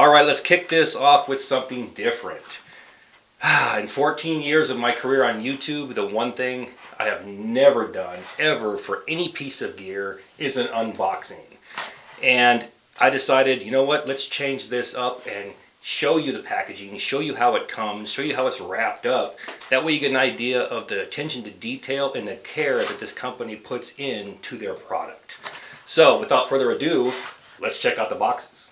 All right, let's kick this off with something different. In 14 years of my career on YouTube, the one thing I have never done, ever, for any piece of gear is an unboxing. And I decided, you know what, let's change this up and show you the packaging, show you how it comes, show you how it's wrapped up. That way you get an idea of the attention to detail and the care that this company puts into their product. So without further ado, let's check out the boxes.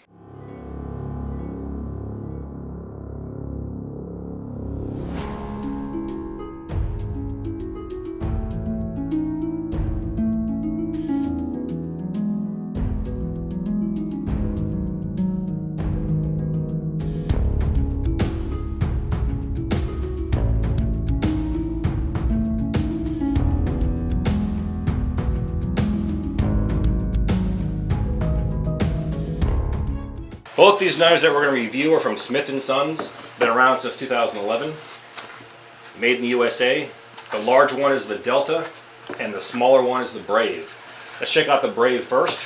Both these knives that we're going to review are from Smith & Sons. Been around since 2011. Made in the USA. The large one is the Delta and the smaller one is the Brave. Let's check out the Brave first.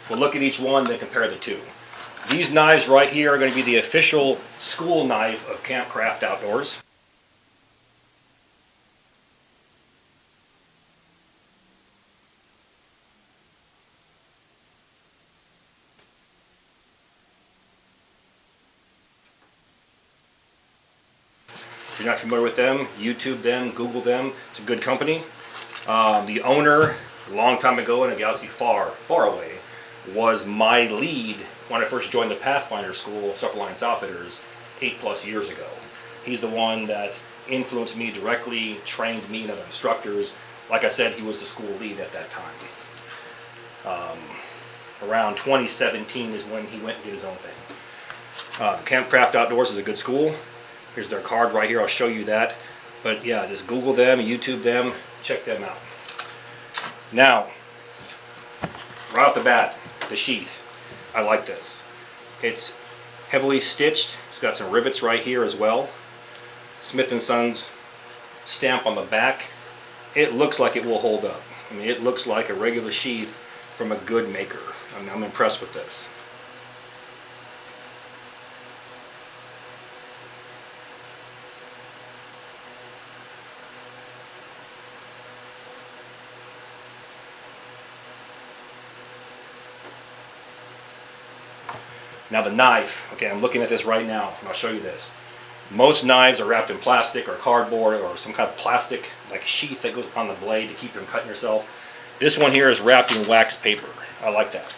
We'll look at each one, then compare the two. These knives right here are going to be the official school knife of Campcraft Outdoors. If you're not familiar with them, YouTube them, Google them. It's a good company. The owner, a long time ago in a galaxy far, far away, was my lead when I first joined the Pathfinder School, Self-Reliance Outfitters, 8+ years ago. He's the one that influenced me directly, trained me and other instructors. Like I said, he was the school lead at that time. Around 2017 is when he went and did his own thing. Campcraft Outdoors is a good school. Here's their card right here, I'll show you that. But yeah, just Google them, YouTube them, check them out. Now, right off the bat, the sheath. I like this. It's heavily stitched. It's got some rivets right here as well. Smith & Sons stamp on the back. It looks like it will hold up. I mean, it looks like a regular sheath from a good maker. I'm impressed with this. Now the knife, okay, I'm looking at this right now, and I'll show you this. Most knives are wrapped in plastic or cardboard or some kind of plastic, like a sheath that goes on the blade to keep you from cutting yourself. This one here is wrapped in wax paper. I like that.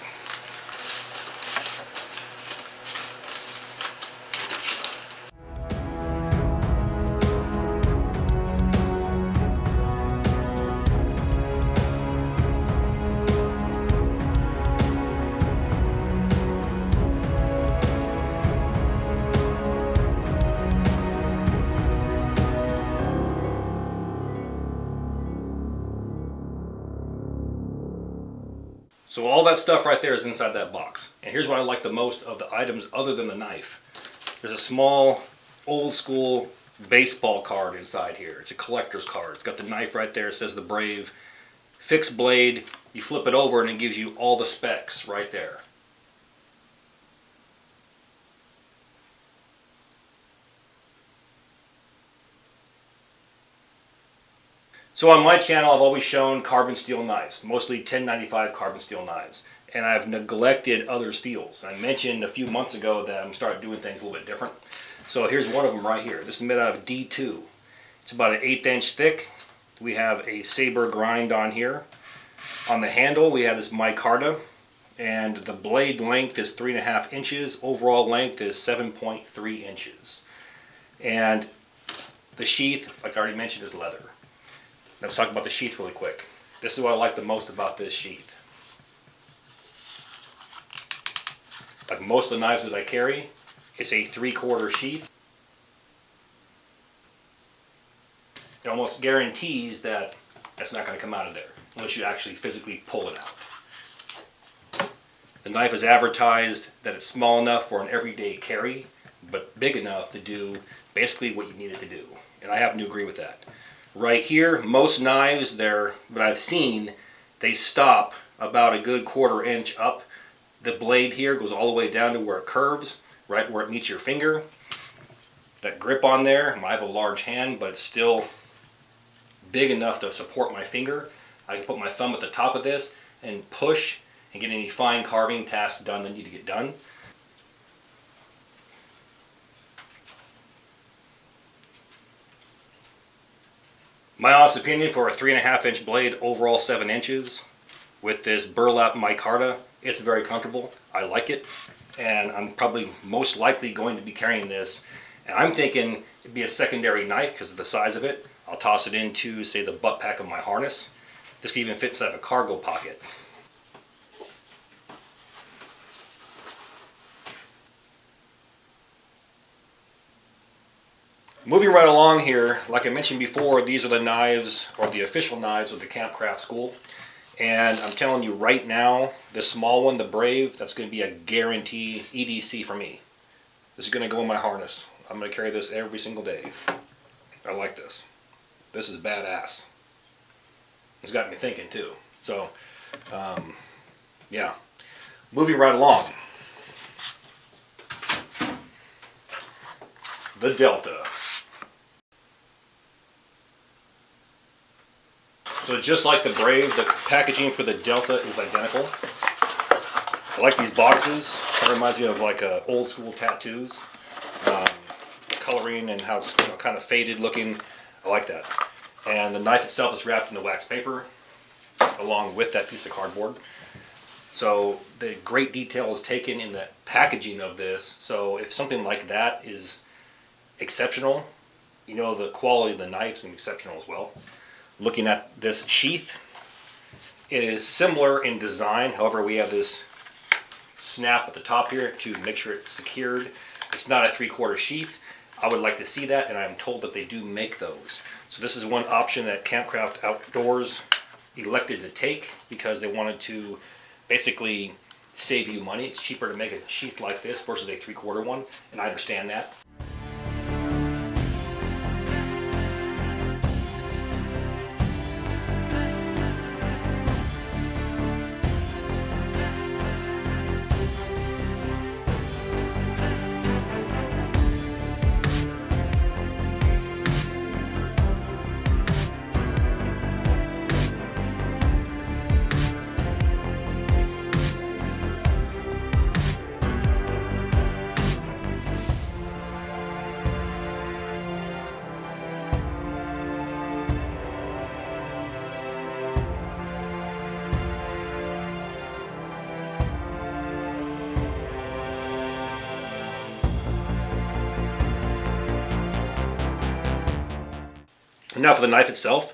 So all that stuff right there is inside that box. And here's what I like the most of the items other than the knife. There's a small, old school baseball card inside here. It's a collector's card. It's got the knife right there. It says the Brave. Fixed blade. You flip it over and it gives you all the specs right there. So on my channel, I've always shown carbon steel knives, mostly 1095 carbon steel knives, and I've neglected other steels. I mentioned a few months ago that I'm starting doing things a little bit different. So here's one of them right here. This is made out of D2. It's about an 1/8 inch thick. We have a saber grind on here. On the handle, we have this micarta, and the blade length is 3.5 inches. Overall length is 7.3 inches. And the sheath, like I already mentioned, is leather. Let's talk about the sheath really quick. This is what I like the most about this sheath. Like most of the knives that I carry, it's a 3/4 sheath. It almost guarantees that that's not going to come out of there unless you actually physically pull it out. The knife is advertised that it's small enough for an everyday carry, but big enough to do basically what you need it to do. And I happen to agree with that. Right here, most knives that I've seen, they stop about a good 1/4 inch up. The blade here goes all the way down to where it curves, right where it meets your finger. That grip on there, I have a large hand, but it's still big enough to support my finger. I can put my thumb at the top of this and push and get any fine carving tasks done that need to get done. My honest opinion for a 3.5 inch blade, overall 7 inches, with this burlap micarta, it's very comfortable. I like it, and I'm probably most likely going to be carrying this. And I'm thinking it'd be a secondary knife because of the size of it. I'll toss it into, say, the butt pack of my harness. This can even fit inside of a cargo pocket. Moving right along here, like I mentioned before, these are the knives, or the official knives of the Campcraft School. And I'm telling you right now, this small one, the Brave, that's going to be a guarantee EDC for me. This is going to go in my harness. I'm going to carry this every single day. I like this. This is badass. It's got me thinking too. So, yeah. Moving right along. The Delta. So just like the Brave, the packaging for the Delta is identical. I like these boxes. It reminds me of like old school tattoos. Coloring and how it's kind of faded looking. I like that. And the knife itself is wrapped in the wax paper along with that piece of cardboard. So the great detail is taken in the packaging of this. So if something like that is exceptional, you know the quality of the knife is exceptional as well. Looking at this sheath, it is similar in design. However, we have this snap at the top here to make sure it's secured. It's not a 3/4 sheath. I would like to see that, and I'm told that they do make those. So this is one option that Campcraft Outdoors elected to take because they wanted to basically save you money. It's cheaper to make a sheath like this versus a 3/4 one, and I understand that. Now for the knife itself,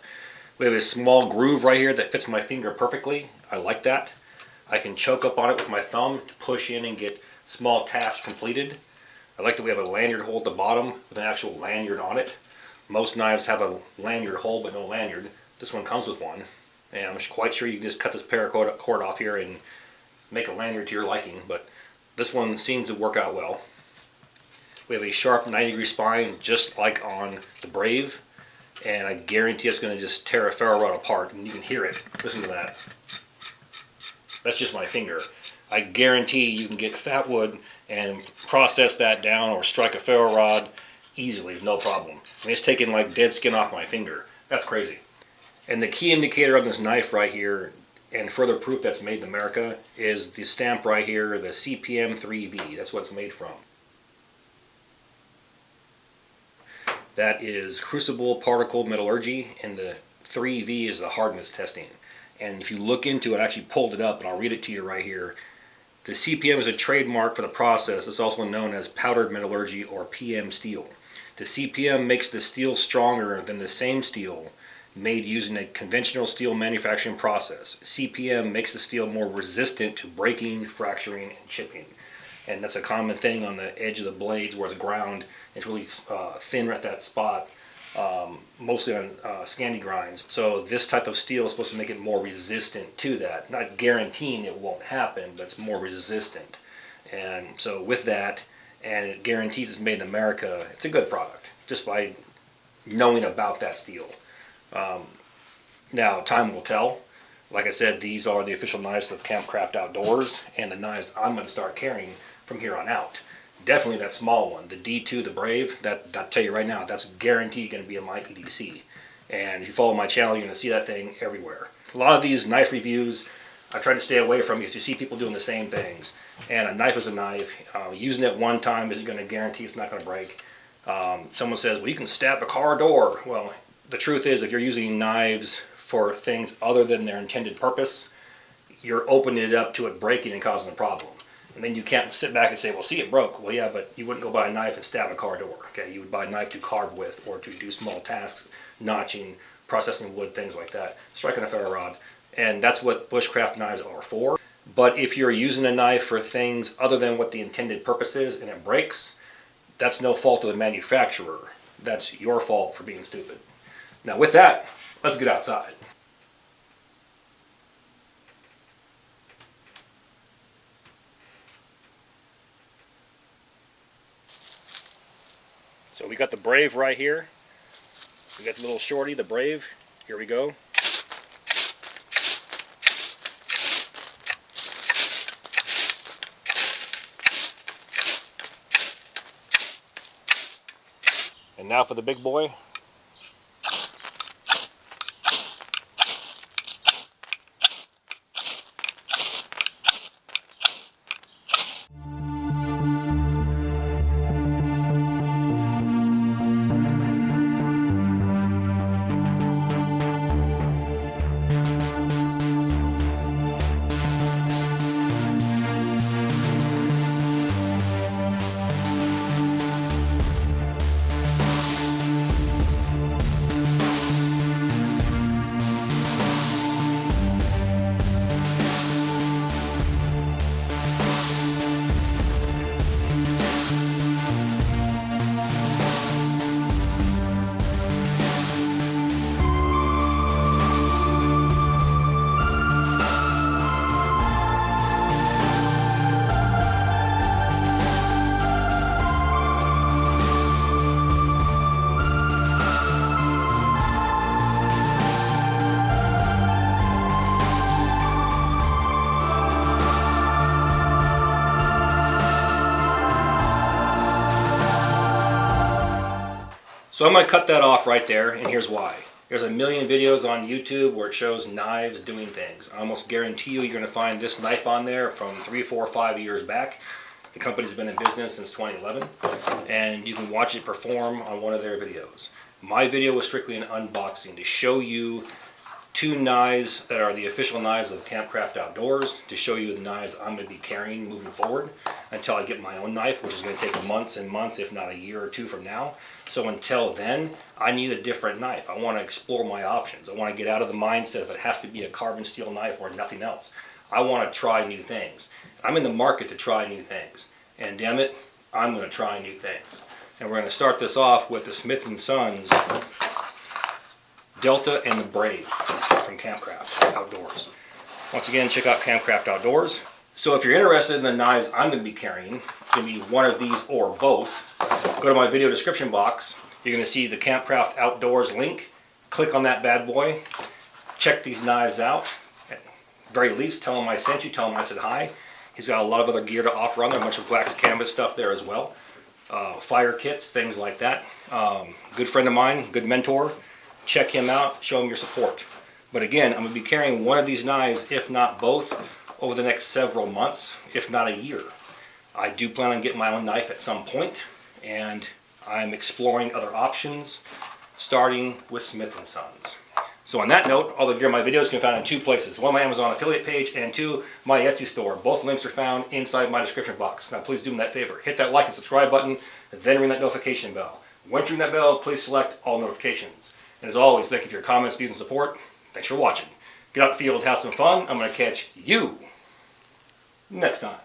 we have a small groove right here that fits my finger perfectly. I like that. I can choke up on it with my thumb to push in and get small tasks completed. I like that we have a lanyard hole at the bottom with an actual lanyard on it. Most knives have a lanyard hole but no lanyard. This one comes with one. And I'm quite sure you can just cut this paracord off here and make a lanyard to your liking, but this one seems to work out well. We have a sharp 90-degree spine just like on the Brave. And I guarantee it's going to just tear a ferro rod apart, and you can hear it. Listen to that. That's just my finger. I guarantee you can get fat wood and process that down or strike a ferro rod easily, no problem. I mean, it's taking like dead skin off my finger. That's crazy. And the key indicator on this knife right here, and further proof that's made in America, is the stamp right here, the CPM 3V. That's what it's made from. That is crucible particle metallurgy, and the 3V is the hardness testing. And if you look into it, I actually pulled it up and I'll read it to you right here. The CPM is a trademark for the process. It's also known as powdered metallurgy or PM steel. The CPM makes the steel stronger than the same steel made using a conventional steel manufacturing process. CPM makes the steel more resistant to breaking, fracturing, and chipping. And that's a common thing on the edge of the blades where it's ground. It's really thin at that spot, mostly on Scandi grinds. So this type of steel is supposed to make it more resistant to that. Not guaranteeing it won't happen, but it's more resistant. And so with that, and it guarantees it's made in America, it's a good product, just by knowing about that steel. Now, time will tell. Like I said, these are the official knives of Campcraft Outdoors, and the knives I'm going to start carrying from here on out. Definitely that small one, the D2, the Brave, I'll tell you right now, that's guaranteed going to be in my EDC. And if you follow my channel, you're going to see that thing everywhere. A lot of these knife reviews, I try to stay away from because you see people doing the same things. And a knife is a knife. Using it one time isn't going to guarantee it's not going to break. Someone says, well, you can stab a car door. Well, the truth is, if you're using knives for things other than their intended purpose, you're opening it up to it breaking and causing a problem. And then you can't sit back and say, well, see, it broke. Well, yeah, but you wouldn't go buy a knife and stab a car door. Okay, you would buy a knife to carve with or to do small tasks, notching, processing wood, things like that, striking a ferro rod. And that's what bushcraft knives are for. But if you're using a knife for things other than what the intended purpose is and it breaks, that's no fault of the manufacturer. That's your fault for being stupid. Now with that, let's get outside. So we got the Brave right here. We got the little shorty, the Brave. Here we go. And now for the big boy. So I'm going to cut that off right there, and here's why. There's a million videos on YouTube where it shows knives doing things. I almost guarantee you're going to find this knife on there from 3, 4, 5 years back. The company's been in business since 2011, and you can watch it perform on one of their videos. My video was strictly an unboxing to show you 2 knives that are the official knives of Campcraft Outdoors, to show you the knives I'm going to be carrying moving forward until I get my own knife, which is going to take months and months, if not a year or 2 from now. So until then, I need a different knife. I want to explore my options. I want to get out of the mindset of it has to be a carbon steel knife or nothing else. I want to try new things. I'm in the market to try new things. And damn it, I'm going to try new things. And we're going to start this off with the Smith & Sons Delta and the Brave from Campcraft Outdoors. Once again, check out Campcraft Outdoors. So if you're interested in the knives I'm going to be carrying, it's going to be one of these or both, go to my video description box. You're going to see the Campcraft Outdoors link. Click on that bad boy. Check these knives out. At very least, tell him I sent you. Tell him I said hi. He's got a lot of other gear to offer on there. A bunch of wax canvas stuff there as well. Fire kits, things like that. Good friend of mine, good mentor. Check him out. Show him your support. But again, I'm going to be carrying one of these knives, if not both, over the next several months, if not a year. I do plan on getting my own knife at some point, and I'm exploring other options, starting with Smith & Sons. So on that note, all the gear in my videos can be found in 2 places. 1, my Amazon affiliate page, and 2, my Etsy store. Both links are found inside my description box. Now please do me that favor. Hit that like and subscribe button, then ring that notification bell. Once you ring that bell, please select all notifications. And as always, thank you for your comments, views, and support. Thanks for watching. Get out in the field, have some fun. I'm going to catch you next time.